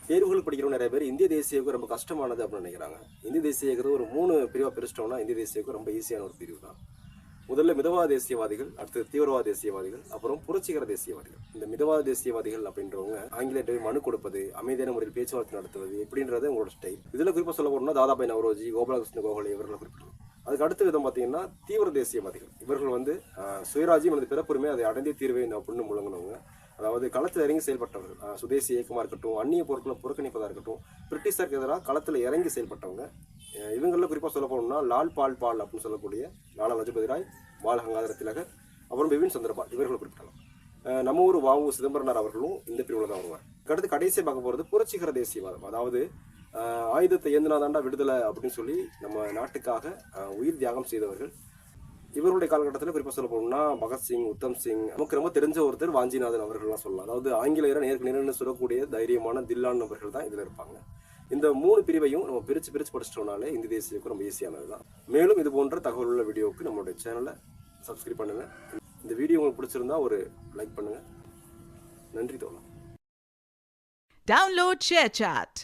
தேர்வுகள் படிக்கிறவங்க நிறைய பேர் இந்திய தேசிய இயக்கம் ரொம்ப கஷ்டமானது அப்படின்னு நினைக்கிறாங்க. இந்திய தேசிய இயக்கத்தை ஒரு 3 பிரிவாக பிரிச்சிட்டோம்னா இந்திய தேசிய இயக்கம் ரொம்ப ஈஸியான ஒரு பிரிவு தான். முதல்ல மிதவாத தேசியவாதிகள், அடுத்து தீவிரவாத தேசியவாதிகள், அப்புறம் புரட்சிகர தேசியவாதிகள். இந்த மிதவாத தேசியவாதிகள் அப்படின்றவங்க ஆங்கிலேயர்கிட்ட மனு கொடுப்பது, அமைதியான முறையில் பேச்சுவார்த்தை நடத்துவது எப்படின்றது உங்களோட ஸ்டைல். இதில் குறிப்பாக சொல்ல போனோம்னா தாதாபாய் நவரோஜி, கோபாலகிருஷ்ண கோகலே இவர்களை குறிப்பிடலாம். அதுக்கு அடுத்த விதம் பார்த்தீங்கன்னா தீவிர தேசியவாதிகள். இவர்கள் வந்து சுயராஜ்யம் அல்லது பிறப்புரிமை அதை அடைந்தே தீர்வே அப்படின்னு முழங்கினவங்க. அதாவது களத்தில் இறங்கி செயல்பட்டவர்கள். சுதேசி இயக்கமாக இருக்கட்டும், அந்நிய பொருட்களை புறக்கணிப்பதாக இருக்கட்டும், பிரிட்டிஷருக்கு எதிராக களத்தில் இறங்கி செயல்பட்டவங்க. இவங்களில் குறிப்பாக சொல்ல போனோம்னா லால் பால் பால் அப்படின்னு சொல்லக்கூடிய லாலா லஜபதி ராய், பால் கங்காதர திலகர், அப்புறம் பிபின் சந்திரபால் இவர்களை குறிப்பிடலாம். நம்ம ஊர் வாவு சிதம்பரனார் அவர்களும் இந்த பிரிவில் தான் வருவார். அடுத்து கடைசியாக பார்க்க போகிறது புரட்சிகர தேசியவாதம். அதாவது ஆயுதத்தை ஏந்தினாதாண்டா விடுதலை அப்படின்னு சொல்லி நம்ம நாட்டுக்காக உயிர் தியாகம் செய்தவர்கள். இவருடைய காலகட்டத்தில் குறிப்பாக சொல்ல போனோம்னா பகத்சிங், உத்தம் சிங், நமக்கு ரொம்ப தெரிஞ்ச ஒருத்தர் வாஞ்சிநாதன் அவர்கள்லாம் சொல்லலாம். அதாவது ஆங்கிலேயரை நேருக்கு நேர்னு சொல்லக்கூடிய தைரியமான தில்லான் நபர்கள் தான் இதில் இருப்பாங்க. இந்த 3 பிரிவையும் நம்ம பிரித்து படிச்சிட்டோம்னாலே இந்திய தேசிய இயக்கம் ரொம்ப ஈஸியானது தான். மேலும் இது போன்ற தகவல் உள்ள வீடியோவுக்கு நம்மளுடைய சேனலை சப்ஸ்கிரைப் பண்ணுங்கள். இந்த வீடியோ உங்களுக்கு பிடிச்சிருந்தா ஒரு லைக் பண்ணுங்கள். நன்றி தோழா. Download ShareChat.